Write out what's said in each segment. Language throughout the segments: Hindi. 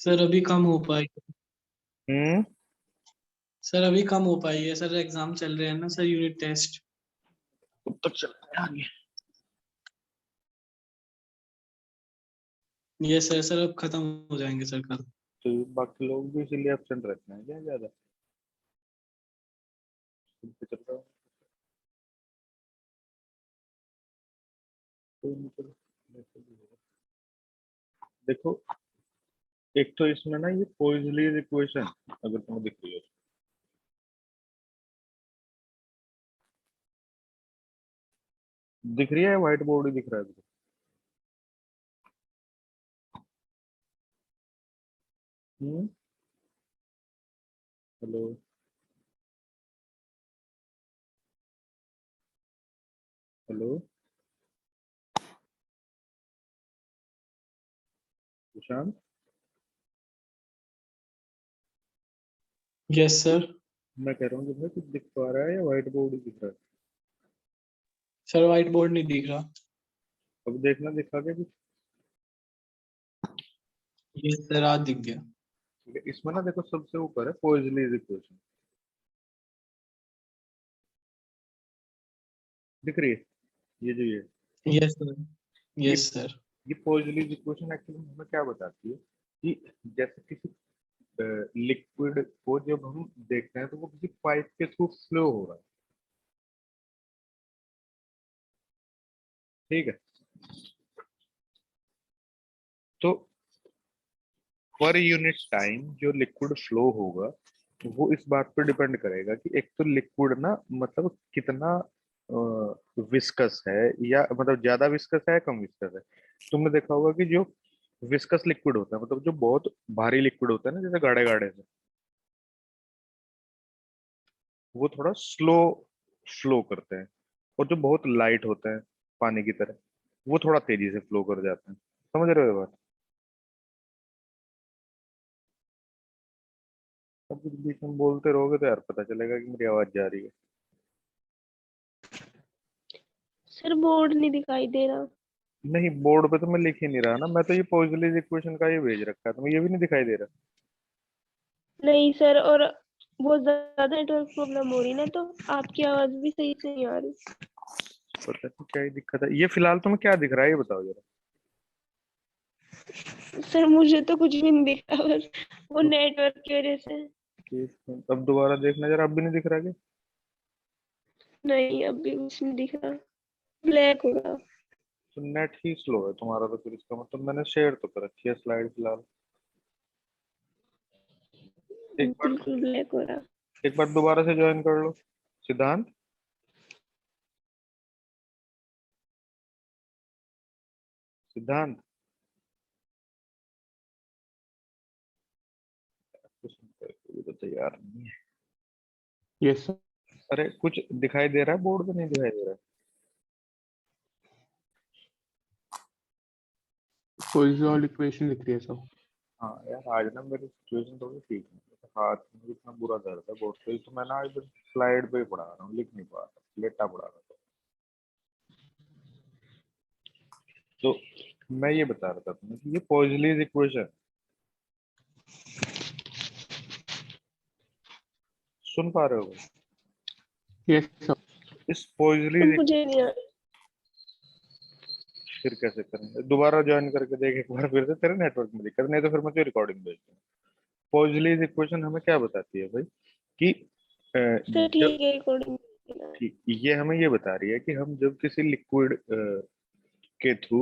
सर अभी कम हो पाई। हम्म। सर अभी कम हो पाई है सर, एग्जाम चल रहे हैं ना सर, यूनिट टेस्ट। कब तक चलता है आगे? ये सर अब खत्म हो जाएंगे सर कल। तो बाकी लोग भी इसीलिए एब्सेंट रहते हैं क्या ज्यादा? स्कूल पे चल रहा है। कोई नहीं, चलो जैसे भी होगा। देखो, एक तो इसमें ना ये पोइजलीज इक्वेशन अगर तुम्हें दिख रही है, दिख रही है, व्हाइट बोर्ड ही दिख रहा है तुझे? हम्म। Hello. Hello Sushant. Yes sir. मैं कह रहा हूँ कि भाई कुछ दिख पा रहा है या व्हाइट बोर्ड ही दिख रहा है? सर व्हाइट बोर्ड नहीं दिख रहा। अब देखना, दिखा के कुछ। यस सर आज दिख गया। ठीक है, इसमें ना देखो सबसे ऊपर है पोइजलीज इक्वेशन, दिख रही है? ये जो ये यस सर। ये यस सर। ये पोइजलीज इक्वेशन एक्चुअली हमें क्या बताती है कि जैसे किसी लिक्विड को जब हम देखते हैं तो वो किसी पाइप के थ्रू फ्लो हो रहा है। ठीक है, तो पर यूनिट टाइम जो लिक्विड फ्लो होगा वो इस बात पर डिपेंड करेगा कि एक तो लिक्विड ना मतलब कितना विस्कस है, या मतलब ज्यादा विस्कस है या कम विस्कस है। तुमने देखा होगा कि जो विस्कस लिक्विड होता है, मतलब जो बहुत भारी लिक्विड होता है ना, जैसे गाढ़े गाढ़े से, वो थोड़ा स्लो फ्लो करते हैं। और जो बहुत लाइट होता है पानी की तरह, वो थोड़ा तेजी से फ्लो कर जाते हैं। समझ रहे हो ये बात? अब कुछ बीच में बोलते रहोगे तो यार पता चलेगा कि मेरी आवाज जा रही है। सर बोर्ड नहीं दिखाई दे रहा। नहीं, बोर्ड पे तो मैं लिख ही नहीं रहा ना, मैं तो ये पॉइजलीज इक्वेशन का ये भेज रखा है, तुम्हें ये भी नहीं दिखाई दे रहा? नहीं सर, और बहुत ज्यादा नेटवर्क प्रॉब्लम हो रही ना, तो आपकी आवाज भी सही से नहीं आ रही। पता नहीं क्या ही दिक्कत है। ये फिलहाल तुम्हें क्या दिख रहा है ये बताओ जरा। सर मुझे तो कुछ भी नहीं दिख रहा, बस वो नेटवर्क की वजह से। अब दोबारा देखना जरा, अब भी नहीं दिख रहा क्या? नहीं, अब भी कुछ नहीं दिख रहा, ब्लैक हो रहा। तो नेट ही स्लो है तुम्हारा, तो फिर इसका मतलब मैंने शेयर तो कर रखी है स्लाइड फिलहाल। एक बार बिल्कुल ब्लैक हो रहा। एक बार दोबारा से ज्वाइन कर लो। सिद्धांत, सिद्धांत कुछ भी तो तैयार नहीं है। Yes sir. अरे कुछ दिखाई दे रहा है बोर्ड पे? नहीं दिखाई दे रहा है? पोइजन इक्वेशन लिख रही है सर। हाँ यार, आज ना मेरी सिचुएशन थोड़ी ठीक है, हाथ में इतना बुरा दर्द है बहुत तेज, तो मैं ना इधर स्लाइड पे ही पढ़ा रहा हूँ, लिख नहीं पा रहा, लेटा पढ़ा रहा था। तो मैं ये बता रहा था तुम्हें कि ये पॉइजलीज इक्वेशन सुन पा रहे हो? Yes sir. इस पॉइजलीज, मुझे नहीं आ रही। फिर कैसे करेंगे? दोबारा ज्वाइन करके देख एक बार फिर से, तेरे नेटवर्क में दिक्कत नहीं तो फिर मैं रिकॉर्डिंग भेज दूंगा। पॉइजलीज इक्वेशन हमें क्या बताती है भाई कि सर जब ठीक है, रिकॉर्डिंग। ये हमें ये बता रही है कि हम जब किसी लिक्विड के थ्रू,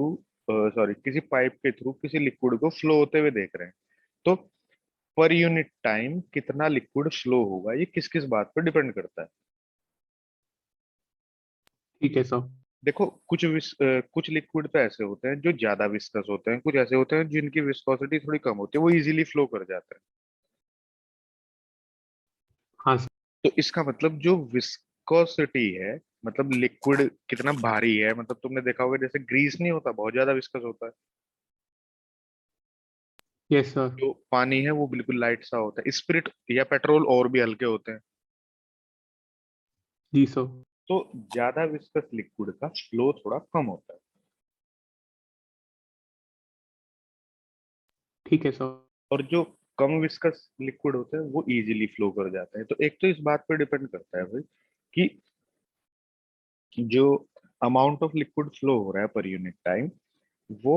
सॉरी, किसी पाइप के थ्रू किसी लिक्विड को फ्लो होते हुए देख रहे हैं, तो पर यूनिट टाइम कितना लिक्विड फ्लो होगा, ये किस किस बात पर डिपेंड करता है। ठीक है सर। देखो, कुछ लिक्विड तो ऐसे होते हैं जो ज्यादा विस्कस होते हैं, कुछ ऐसे होते हैं जिनकी विस्कोसिटी थोड़ी कम होती है, वो इजीली फ्लो कर जाते हैं। हाँ सर। तो इसका मतलब जो विस्कोसिटी है, मतलब लिक्विड कितना भारी है, मतलब तुमने देखा होगा जैसे ग्रीस नहीं होता, बहुत ज्यादा विस्कस होता है। Yes sir. जो पानी है वो बिल्कुल लाइट सा होता है, स्पिरिट या पेट्रोल और भी हल्के होते हैं। जी सर। तो ज्यादा विस्कस लिक्विड का फ्लो थोड़ा कम होता है। ठीक है सर। और जो कम विस्कस लिक्विड होते हैं वो इजीली फ्लो कर जाते हैं। तो एक तो इस बात पे डिपेंड करता है भाई कि जो अमाउंट ऑफ लिक्विड फ्लो हो रहा है पर यूनिट टाइम वो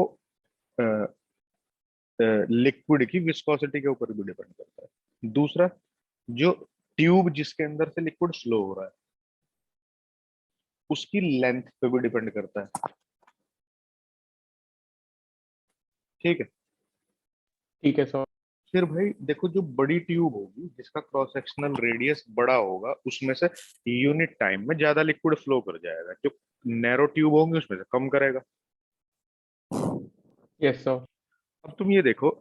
लिक्विड की विस्कोसिटी के ऊपर भी डिपेंड करता है। दूसरा, जो ट्यूब जिसके अंदर से लिक्विड फ्लो हो रहा है उसकी लेंथ पे भी डिपेंड करता है। ठीक है। ठीक है सर। फिर भाई देखो, जो बड़ी ट्यूब होगी जिसका क्रॉस सेक्शनल रेडियस बड़ा होगा उसमें से यूनिट टाइम में ज्यादा लिक्विड फ्लो कर जाएगा, जो नैरो ट्यूब होंगी उसमें से कम करेगा। Yes sir. अब तुम ये देखो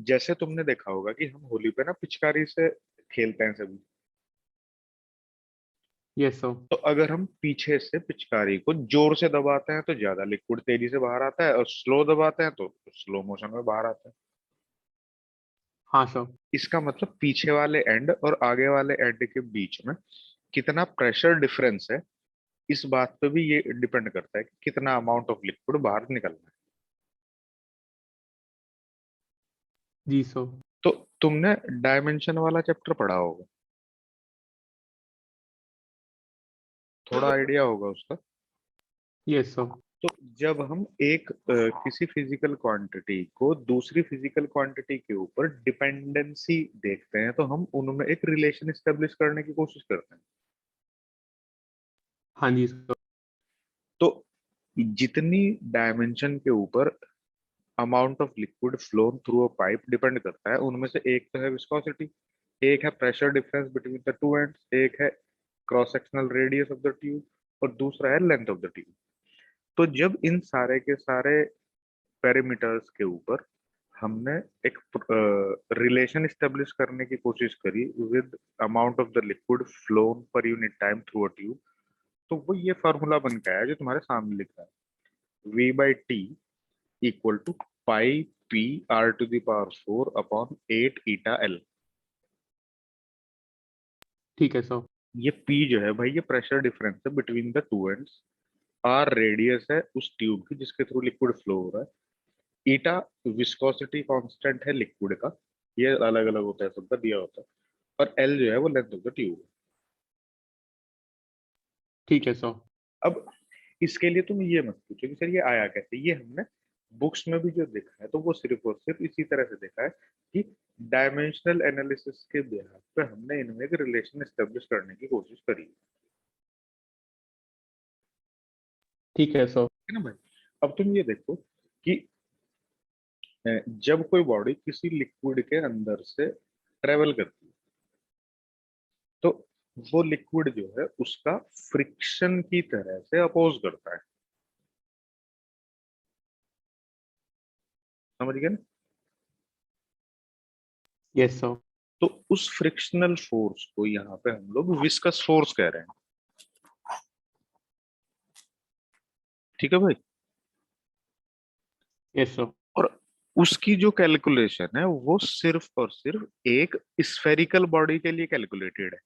जैसे तुमने देखा होगा कि हम होली पे ना पिचकारी से खेलते हैं सभी। Yes sir. तो अगर हम पीछे से पिचकारी को जोर से दबाते हैं तो ज्यादा लिक्विड तेजी से बाहर आता है, और स्लो दबाते हैं तो स्लो मोशन में बाहर आता है। हाँ सर। इसका मतलब पीछे वाले एंड और आगे वाले एंड के बीच में कितना प्रेशर डिफरेंस है, इस बात पे भी ये डिपेंड करता है कि कितना अमाउंट ऑफ लिक्विड बाहर निकलना है। जी सर। तो तुमने डायमेंशन वाला चैप्टर पढ़ा होगा, थोड़ा आइडिया होगा उसका। Yes sir. तो जब हम एक किसी फिजिकल क्वांटिटी को दूसरी फिजिकल क्वांटिटी के ऊपर डिपेंडेंसी देखते हैं तो हम उनमें एक रिलेशन एस्टेब्लिश करने की कोशिश करते हैं। हाँ जी सर। तो जितनी डायमेंशन के ऊपर amount of liquid flow through a pipe depend करता है, उनमें से एक तो है विस्कोसिटी, एक है pressure difference between the two ends, एक है cross sectional radius of the tube, और दूसरा है लेंथ ऑफ द ट्यूब। तो जब इन सारे के सारे पैरामीटर्स के ऊपर हमने एक रिलेशन स्टेब्लिश करने की कोशिश करी with amount of the liquid flow per unit time through a tube, तो वो ये फॉर्मूला बन के आया जो तुम्हारे सामने लिखा है, V/T equal to pi P R to the power 4 upon 8 eta L. ठीक है सर। ये P जो है भाई ये प्रेशर डिफरेंस है between the two ends, R radius है उस ट्यूब की जिसके थ्रू लिक्विड फ्लो हो रहा है, ईटा विस्कोसिटी कांस्टेंट है लिक्विड का, ये अलग अलग होता है सबका दिया होता है, और एल जो है वो लेंथ ऑफ द ट्यूब है। ठीक है सर। अब इसके लिए तुम ये मत पूछो कि सर ये आया कैसे, ये हमने बुक्स में भी जो देखा है तो वो सिर्फ और सिर्फ इसी तरह से देखा है कि डायमेंशनल एनालिसिस के बिहार पे हमने इनमें एक रिलेशन एस्टेब्लिश करने की कोशिश करी ठीक है सर। है ना भाई। अब तुम ये देखो कि जब कोई बॉडी किसी लिक्विड के अंदर से ट्रेवल करती है तो वो लिक्विड जो है उसका फ्रिक्शन की तरह से अपोज करता है, समझ गए ना। Yes sir. तो उस फ्रिक्शनल फोर्स को यहाँ पे हम लोग विस्कस फोर्स कह रहे हैं। ठीक है भाई। Yes sir. और उसकी जो कैलकुलेशन है वो सिर्फ और सिर्फ एक स्फेरिकल बॉडी के लिए कैलकुलेटेड है।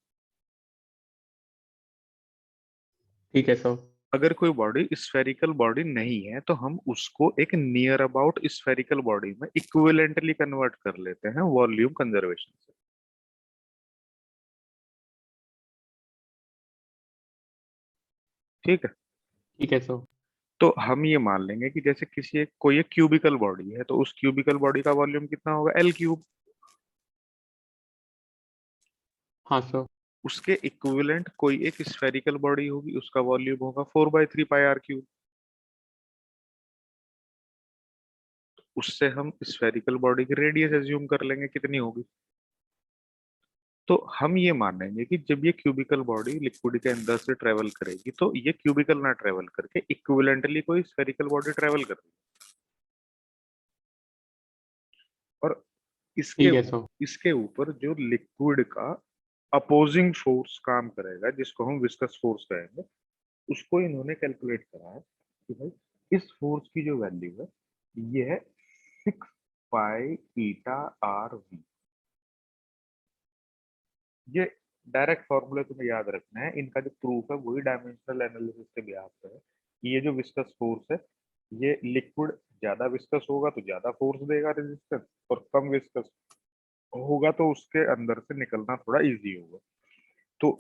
ठीक है सर। अगर कोई बॉडी स्फेरिकल बॉडी नहीं है तो हम उसको एक नियर अबाउट स्फेरिकल बॉडी में इक्विवेलेंटली कन्वर्ट कर लेते हैं वॉल्यूम कंजर्वेशन से। ठीक है। ठीक है सर। तो हम ये मान लेंगे कि जैसे किसी एक कोई एक क्यूबिकल बॉडी है तो उस क्यूबिकल बॉडी का वॉल्यूम कितना होगा, एल क्यूब। हाँ सर। उसके इक्विवेलेंट कोई एक स्फेरिकल बॉडी होगी उसका वॉल्यूम होगा 4/3 पाई आर क्यूब। उससे हम स्फेरिकल बॉडी की रेडियस एज्यूम कर लेंगे कितनी होगी। तो हम ये मानेंगे कि जब ये क्यूबिकल बॉडी लिक्विड के अंदर से ट्रेवल करेगी तो ये क्यूबिकल ना ट्रेवल करके इक्विवेलेंटली कोई स्फेरिकल बॉडी ट्रेवल करेगी। और इसके ठीक है सर। इसके ऊपर जो लिक्विड का अपोजिंग फोर्स काम करेगा जिसको हम विस्कस फोर्स कहेंगे, उसको इन्होंने कैलकुलेट करा है कि भाई इस फोर्स की जो वैल्यू है ये है 6 पाई ईटा आर वी। ये डायरेक्ट फॉर्मूला तुम्हें याद रखना है, इनका जो प्रूफ है वही डायमेंशनल एनालिसिस के बिहाफ पे है। ये जो विस्कस फोर्स है ये लिक्विड ज्यादा विस्कस होगा तो ज्यादा फोर्स देगा रेजिस्टेंस, और कम विस्कस होगा तो उसके अंदर से निकलना थोड़ा इजी होगा। तो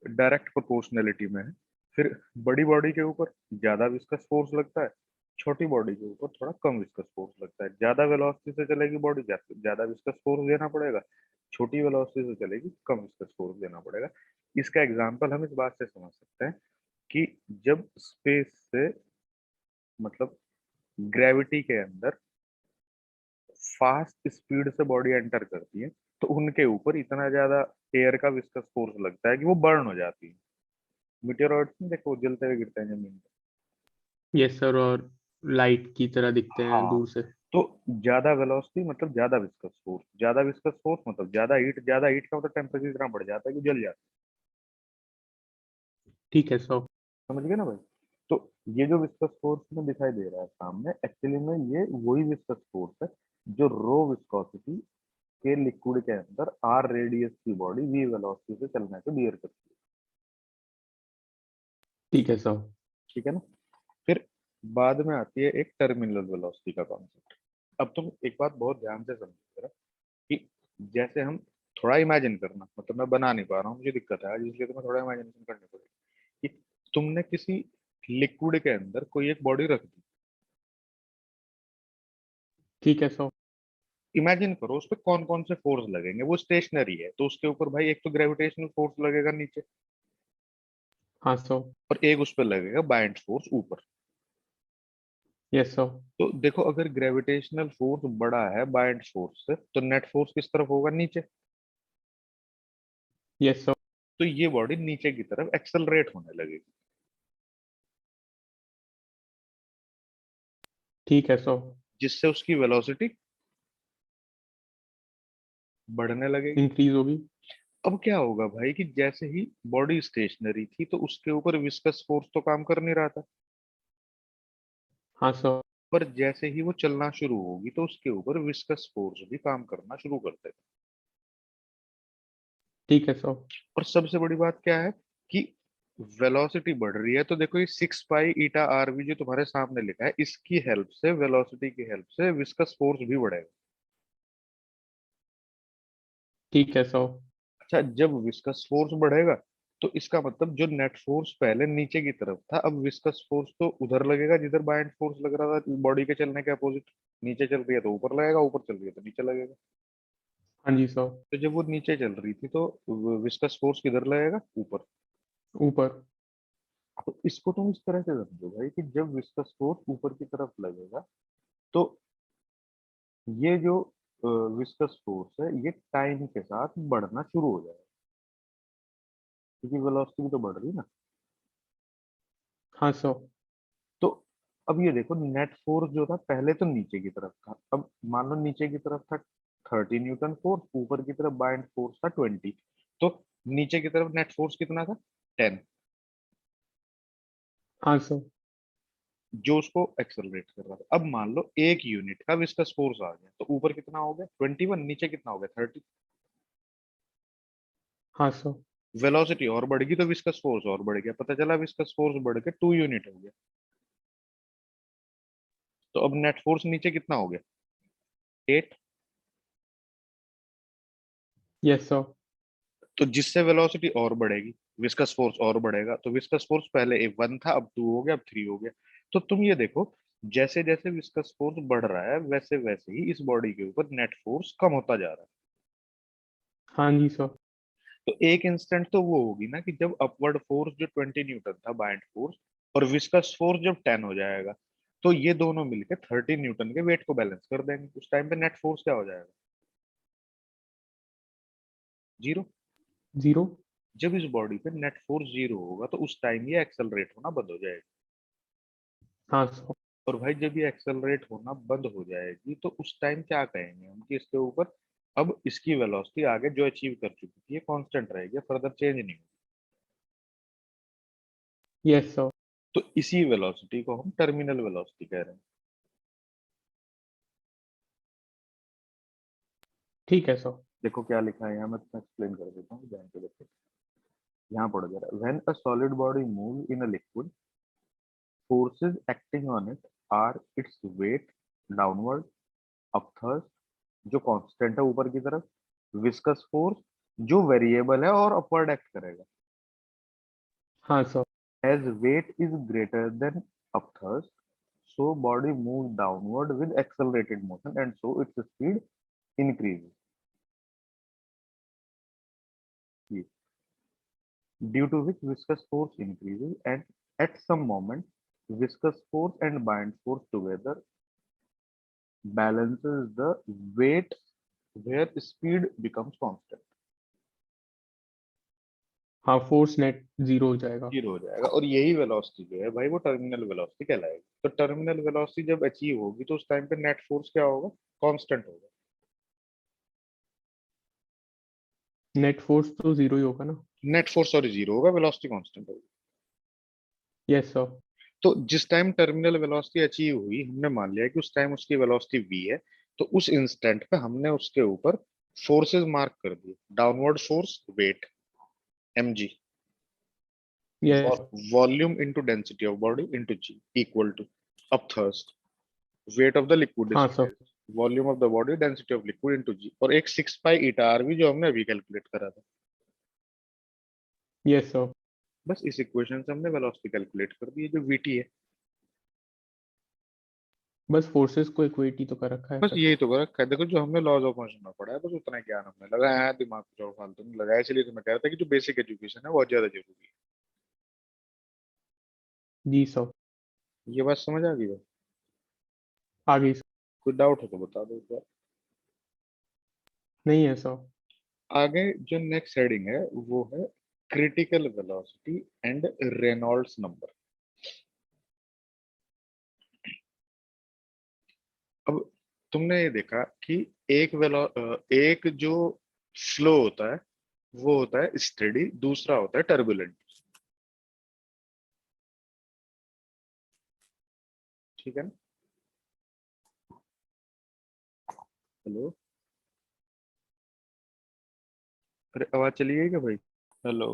डायरेक्ट प्रोपोर्शनलिटी में है। फिर बड़ी बॉडी के ऊपर ज्यादा विस्कस फोर्स लगता है, छोटी बॉडी के ऊपर थोड़ा कम विस्कस फोर्स लगता है। ज्यादा वेलोसिटी से चलेगी बॉडी, ज्यादा विस्कस फोर्स देना पड़ेगा, छोटी वेलोसिटी से चलेगी कम विस्कस फोर्स देना पड़ेगा। इसका एग्जांपल हम इस बात से समझ सकते हैं कि जब स्पेस से मतलब ग्रेविटी के अंदर फास्ट स्पीड से बॉडी एंटर करती है तो उनके ऊपर इतना ज्यादा एयर का विस्कस फोर्स लगता है कि वो बर्न हो जाती है। मीटेरोइड्स में देखो जलते हुए गिरते हैं जमीन पे। यस सर, और लाइट की तरह दिखते हैं हाँ, दूर से। तो ज्यादा वेलोसिटी मतलब ज्यादा विस्कस फोर्स, ज्यादा विस्कस फोर्स मतलब ज्यादा हीट, ज्यादा हीट का मतलब टेम्परेचर इतना बढ़ जाता है कि जल जाता ठीक है सर। है। समझ गए ना भाई? तो ये जो विस्कस फोर्स में दिखाई दे रहा है सामने, एक्चुअली में ये वही विस्कस फोर्स है जो रो विस्कोसिटी के लिक्विड के अंदर आर रेडियस की बॉडी वी वेलोसिटी से चलने से बियर करती है। ठीक है सर। ठीक है ना? फिर बाद में आती है एक टर्मिनल वेलोसिटी का कॉन्सेप्ट। अब तुम एक बात बहुत ध्यान से समझो जरा, कि जैसे हम थोड़ा इमेजिन करना, मतलब मैं बना नहीं पा रहा हूँ, मुझे दिक्कत है आज, इसलिए तुम्हें थोड़ा इमेजिनेशन करनी पड़ेगी कि तुमने किसी लिक्विड के अंदर कोई एक बॉडी रख दी। ठीक है सर। इमेजिन करो उस पर कौन कौन से फोर्स लगेंगे। वो स्टेशनरी है तो उसके ऊपर भाई एक तो ग्रेविटेशनल फोर्स लगेगा नीचे, हाँ सर। और एक उस पर लगेगा बाइंड फोर्स ऊपर। Yes sir. तो देखो अगर ग्रेविटेशनल फोर्स बड़ा है बाइंड फोर्स से तो नेट फोर्स किस तरफ होगा? नीचे। Yes sir. तो ये बॉडी नीचे की तरफ एक्सेलरेट होने लगेगी, ठीक है सर। जिससे उसकी वेलोसिटी बढ़ने लगेगी। इंक्रीज होगी। अब क्या होगा भाई कि जैसे ही बॉडी स्टेशनरी थी तो उसके ऊपर विस्कस फोर्स तो काम कर नहीं रहा था, हाँ सर। पर जैसे ही वो चलना शुरू होगी तो उसके ऊपर विस्कस फोर्स भी काम करना शुरू कर देगा। ठीक है सर। और सबसे बड़ी बात क्या है कि वेलोसिटी बढ़ रही है, तो देखो ये 6 पाई ईटा आर वी जो तुम्हारे सामने लिखा है, इसकी हेल्प से, वेलोसिटी की हेल्प से विस्कस फोर्स भी बढ़ेगा। ठीक है सर। अच्छा, जब विस्कस फोर्स बढ़ेगा तो इसका मतलब जो नेट फोर्स पहले नीचे की तरफ था, अब विस्कस फोर्स तो उधर लगेगा जिधर बाइंड फोर्स लग रहा था, बॉडी के चलने के अपोजिट। नीचे चल रही है तो ऊपर लगेगा, ऊपर चल रही है तो नीचे लगेगा। हाँ जी सर। तो जब वो नीचे चल रही थी तो विस्कस फोर्स किधर लगेगा? ऊपर। ऊपर। तो इसको तुम इस तरह से समझो भाई कि जब विस्कस फोर्स ऊपर की तरफ लगेगा तो ये जो विस्कस फोर्स है ये टाइम के साथ बढ़ना शुरू हो जाएगा, क्योंकि वेलोसिटी भी तो बढ़ रही है ना। हाँ सर। तो अब ये देखो, नेट फोर्स जो था पहले तो नीचे की तरफ था, अब मान लो नीचे की तरफ था 30 न्यूटन फोर्स, ऊपर की तरफ बाइंड फोर्स था 20। तो नीचे की तरफ नेट फोर्स कितना था? 10, हाँ सर। जो उसको एक्सेलरेट कर रहा था। अब मान लो 1 यूनिट का विस्कस फोर्स आ गया तो ऊपर कितना हो गया? 21, नीचे कितना हो गया? 30। हाँ सर। वेलोसिटी और बढ़ गई तो विस्कस फोर्स और बढ़ गया, पता चला विस्कस फोर्स बढ़ के 2 यूनिट हो गया। तो अब नेट फोर्स नीचे कितना हो गया? 8। Yes sir. तो जिससे वेलोसिटी और बढ़ेगी, विस्कस फोर्स और बढ़ेगा, तो विस्कस फोर्स पहले 1 था, अब 2 हो गया, अब 3 हो गया। तो तुम ये देखो, जैसे जैसे विस्कस फोर्स बढ़ रहा है वैसे वैसे ही इस बॉडी के ऊपर नेट फोर्स कम होता जा रहा है। हाँ जी सर। तो एक इंस्टेंट तो वो होगी ना कि जब अपवर्ड फोर्स जो 20 न्यूटन था बाइंड फोर्स, और विस्कस फोर्स जब 10 हो जाएगा, तो ये दोनों मिलकर 30 न्यूटन के वेट को बैलेंस कर देंगे। उस टाइम पे नेट फोर्स क्या हो जाएगा? 0। जीरो। जब इस बॉडी पे नेट फोर्स 0 होगा तो उस टाइम ये एक्सेलरेट होना बंद हो जाएगा। हाँ सर। और भाई जब ये एक्सेलरेट होना बंद हो जाएगी तो उस टाइम क्या कहेंगे हम कि इसके ऊपर अब इसकी वेलोसिटी आगे जो अचीव कर चुकी थी ये कांस्टेंट रहेगी, फर्दर चेंज नहीं होगी। Yes sir. तो इसी वेलोसिटी को हम टर्मिनल वेलोसिटी कह रहे हैं। ठीक है सर। देखो क्या लिखा है यहाँ, मैं तुम्हें एक्सप्लेन कर देता हूँ, ध्यान से देखो। यहाँ पढ़ो जरा, when a solid body move in a liquid, forces acting on it are its weight downward, upthrust जो कांस्टेंट है ऊपर की तरफ, विस्कस फोर्स जो वेरिएबल है और अपवर्ड एक्ट करेगा। हाँ sir. As weight is greater than upthrust, so body moves downward with accelerated motion and so its speed increases. Yes. Due to which viscous force increases and at some moment viscous force and bind force together balances the weight where speed becomes constant. हाँ, फोर्स नेट 0 हो जाएगा। जीरो हो जाएगा और यही वेलोसिटी जो है भाई वो टर्मिनल वेलोसिटी कहलाएगी। तो टर्मिनल वेलोसिटी जब अचीव होगी तो उस टाइम पे नेट फोर्स क्या होगा? कांस्टेंट होगा। नेट फोर्स तो 0 ही होगा ना। नेट फोर्स सॉरी जीरो होगा, वेलोसिटी कांस्टेंट होगी। Yes sir. तो जिस टाइम टर्मिनल वेलोसिटी अचीव हुई, हमने मान लिया कि उस टाइम उसकी वेलोसिटी v है, तो उस इंस्टेंट पे हमने उसके ऊपर फोर्सेस मार्क कर दिए। Downward force weight mg, yes. Volume into density of body into g equal to upthrust weight of the liquid हाँ सर। Volume of the body density of liquid into g और एक 6 पाई ईटा आर भी जो हमने अभी कैलकुलेट करा था। Yes sir. बस इस इक्वेशन से हमने वेलोसिटी कैलकुलेट कर दी है जो vt है। बस फोर्सेस को इक्वेट ही तो कर रखा है बस सर। यही तो कर कह देखो जो हमने लॉज ऑफ मोशन में पढ़ा है बस उतना ज्ञान हमने लगाया है, दिमाग को जो फालतू नहीं लगाया। इसलिए तो मैं कह रहा था कि जो बेसिक एजुकेशन है बहुत ज्यादा जरूरी है। जी सर। ये बात समझ आ गई भाई? आगे सर। कोई डाउट हो तो बता दो एक बार। नहीं है सर। आगे जो नेक्स्ट हेडिंग है वो है critical velocity and Reynolds number. अब तुमने ये देखा कि एक जो फ्लो होता है वो होता है स्टेडी, दूसरा होता है टर्बुलेंट। ठीक है ना? हेलो, अरे आवाज चली गई क्या भाई? हेलो,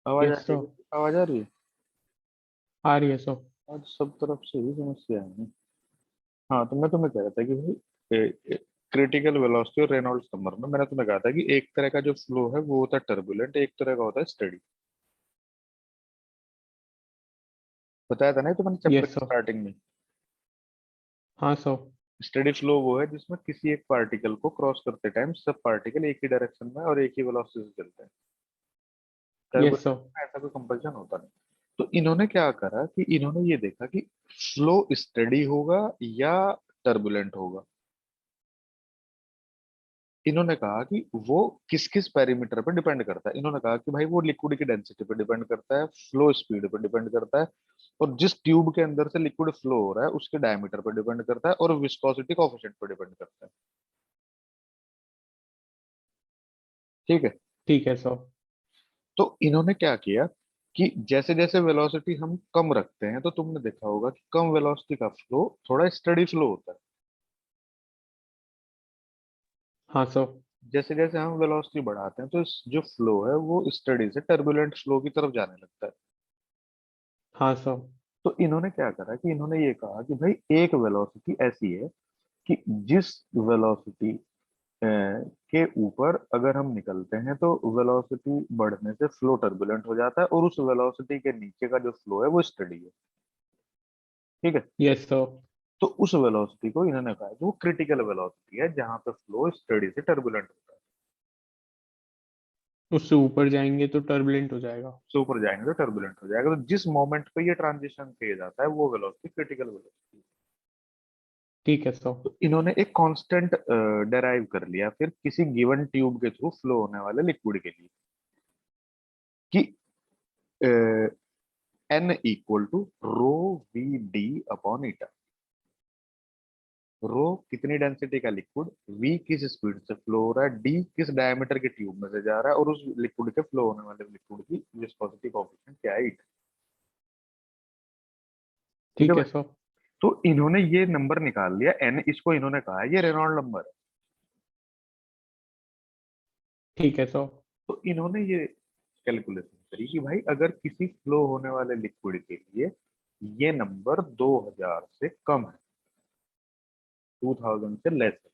आवाज आ यस रही सर। है? आवाज आ रही है? आ रही है सर। आज सब तरफ से ही समस्या है। हाँ, तो मैं तुम्हें कह रहा था कि भाई क्रिटिकल वेलोसिटी और रेनॉल्ड्स नंबर में मैंने तुम्हें कहा था कि एक तरह का जो फ्लो है वो होता है टर्बुलेंट, एक तरह का होता है स्टेडी। बताया था ना ये तो मैंने चैप्टर यस की सर। स्टार्टिंग में। हाँ सर। स्टेडी फ्लो वो है जिसमें किसी एक पार्टिकल को क्रॉस करते टाइम सब पार्टिकल एक ही डायरेक्शन में और एक ही वेलोसिटी से चलते हैं। Yes turbulent sir. में ऐसा कोई कंपल्सन होता नहीं। तो इन्होंने क्या करा कि इन्होंने ये देखा कि फ्लो स्टेडी होगा या टर्बुलेंट होगा। इन्होंने कहा कि वो किस किस पैरामीटर पर डिपेंड करता है। इन्होंने कहा कि भाई वो लिक्विड की डेंसिटी पर डिपेंड करता है, फ्लो स्पीड पर डिपेंड करता है, और जिस ट्यूब के अंदर से लिक्विड फ्लो हो रहा है उसके डायमीटर पर डिपेंड करता है, और विस्कोसिटी कोएफिशिएंट पर डिपेंड करता है। ठीक है? ठीक है सर। तो इन्होंने क्या किया कि जैसे जैसे वेलोसिटी हम कम रखते हैं तो तुमने देखा होगा कि कम वेलोसिटी का फ्लो थोड़ा स्टडी फ्लो होता है। हाँ सर। जैसे जैसे हम वेलोसिटी बढ़ाते हैं तो जो फ्लो है वो स्टडी से टर्बुलेंट फ्लो की तरफ जाने लगता है। हाँ सर। तो इन्होंने क्या करा कि इन्होंने ये कहा कि भाई एक वेलोसिटी ऐसी है कि जिस वेलोसिटी के ऊपर अगर हम निकलते हैं तो वेलोसिटी बढ़ने से फ्लो टर्बुलेंट हो जाता है, और उस वेलोसिटी के नीचे का जो फ्लो है वो स्टडी है। ठीक है? Yes sir. तो उस वेलोसिटी को इन्होंने कहा कि वो क्रिटिकल वेलोसिटी है जहां पे फ्लो स्टडी से टर्बुलेंट होता है। उससे ऊपर जाएंगे तो टर्बुलेंट हो जाएगा। उससे ऊपर जाएंगे तो टर्बुलेंट हो जाएगा। तो जिस मोमेंट पे ये ट्रांजिशन फेज आता है वो वेलोसिटी क्रिटिकल वेलोसिटी। ठीक है सर। तो इन्होंने एक कांस्टेंट डेराइव कर लिया फिर किसी गिवन ट्यूब के थ्रू फ्लो होने वाले लिक्विड के लिए कि n equal to rho v d upon eta. Rho कितनी डेंसिटी का लिक्विड, वी किस स्पीड से फ्लो हो रहा है, डी किस डायमीटर के ट्यूब में से जा रहा है, और उस लिक्विड के फ्लो होने वाले लिक्विड की विस्कोसिटी कोएफिशिएंट क्या है, ईटा। ठीक है ठीक है भाई? सर। तो इन्होंने ये नंबर निकाल लिया एन, इसको इन्होंने कहा ये रेनॉल्ड नंबर है। ठीक है सर। तो इन्होंने ये कैलकुलेशन करी कि भाई अगर किसी फ्लो होने वाले लिक्विड के लिए ये नंबर 2000 से कम है, 2000 से लेस है,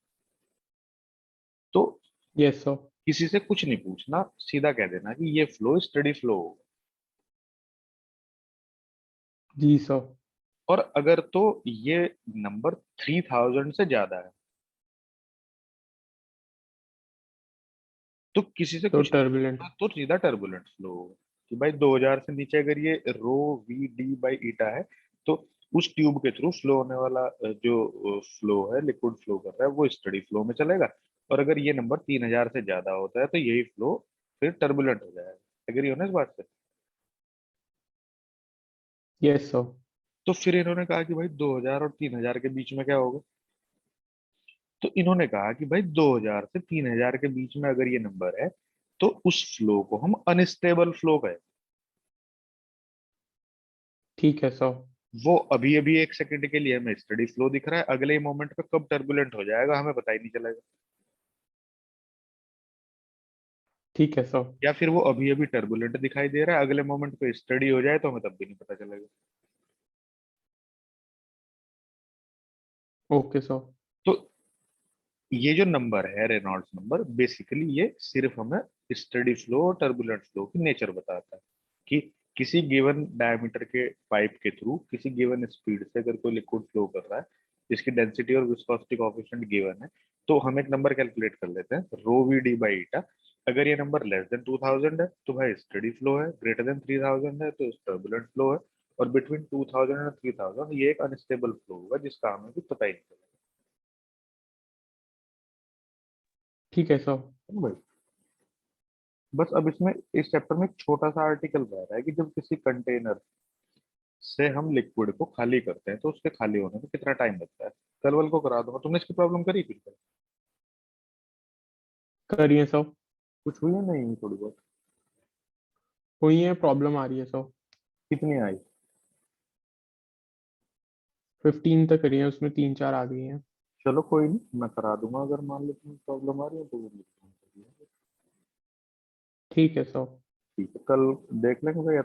तो यस सर। किसी से कुछ नहीं पूछना, सीधा कह देना कि ये फ्लो स्टडी फ्लो होगा। जी सर। और अगर तो ये नंबर 3000 से ज्यादा है तो किसी से तो कुछ नहीं टर्बुलेंट। पूछना, तो सीधा टर्बुलेंट फ्लो होगा। कि भाई 2000 से नीचे अगर ये रो वी डी बाई ईटा है तो उस ट्यूब के थ्रू फ्लो होने वाला जो फ्लो है, लिक्विड फ्लो कर रहा है, वो स्टडी फ्लो में चलेगा। और अगर ये नंबर 3000 से ज्यादा होता है तो यही फ्लो फिर टर्बुलेंट हो जाएगा। एग्री हो ना इस बात से? Yes sir. तो फिर इन्होंने कहा कि भाई 2000 और 3000 के बीच में क्या होगा? तो इन्होंने कहा कि भाई 2000 से 3000 के बीच में अगर ये नंबर है तो उस फ्लो को हम अनस्टेबल फ्लो कहें। ठीक है सर। वो अभी अभी 1 सेकंड के लिए हमें स्टडी फ्लो दिख रहा है, अगले ही मोमेंट पे कब टर्बुलेंट हो जाएगा हमें पता ही नहीं चलेगा। ठीक है सर। या फिर वो अभी अभी टर्बुलेंट दिखाई दे रहा है, अगले मोमेंट पे स्टडी हो जाए तो हमें तब भी नहीं पता चलेगा। Okay sir. तो ये जो नंबर है रेनॉल्ड्स नंबर, बेसिकली ये सिर्फ हमें स्टडी फ्लो और टर्बुलेंट फ्लो की नेचर बताता है कि किसी गिवन डायमीटर के पाइप के थ्रू किसी गिवन स्पीड से अगर कोई लिक्विड फ्लो कर रहा है जिसकी डेंसिटी और विस्कोसिटी कोएफिशिएंट गिवन है, तो हम एक नंबर कैलकुलेट कर लेते हैं रो वी डी बाई ईटा। अगर ये नंबर लेस देन 2000 है तो भाई स्टडी फ्लो है, ग्रेटर देन 3000 है तो टर्बुलेंट फ्लो है, और बिटवीन 2000 और 3000 ये एक अनस्टेबल फ्लो होगा जिसका हमें भी पता ही नहीं ठीक है सर। चलेगा भाई। बस अब इसमें इस चैप्टर में एक छोटा सा आर्टिकल रह रहा है कि जब किसी कंटेनर से हम लिक्विड को खाली करते हैं तो उसके खाली होने में कितना टाइम लगता है। कल वल को करा दूंगा, तुमने इसकी प्रॉब्लम करी थी क्या? करिए सर। कुछ हुई है? नहीं थोड़ी बहुत? हुई है, प्रॉब्लम आ रही है सर। कितनी आई? 15 तक करिए, उसमें 3-4 आ गई हैं। चलो कोई नहीं, मैं करा दूंगा। अगर मान लो तुम्हें प्रॉब्लम आ रही है तो वो लिख दूंगा। ठीक है सर। ठीक है, कल देख लेंगे भाई।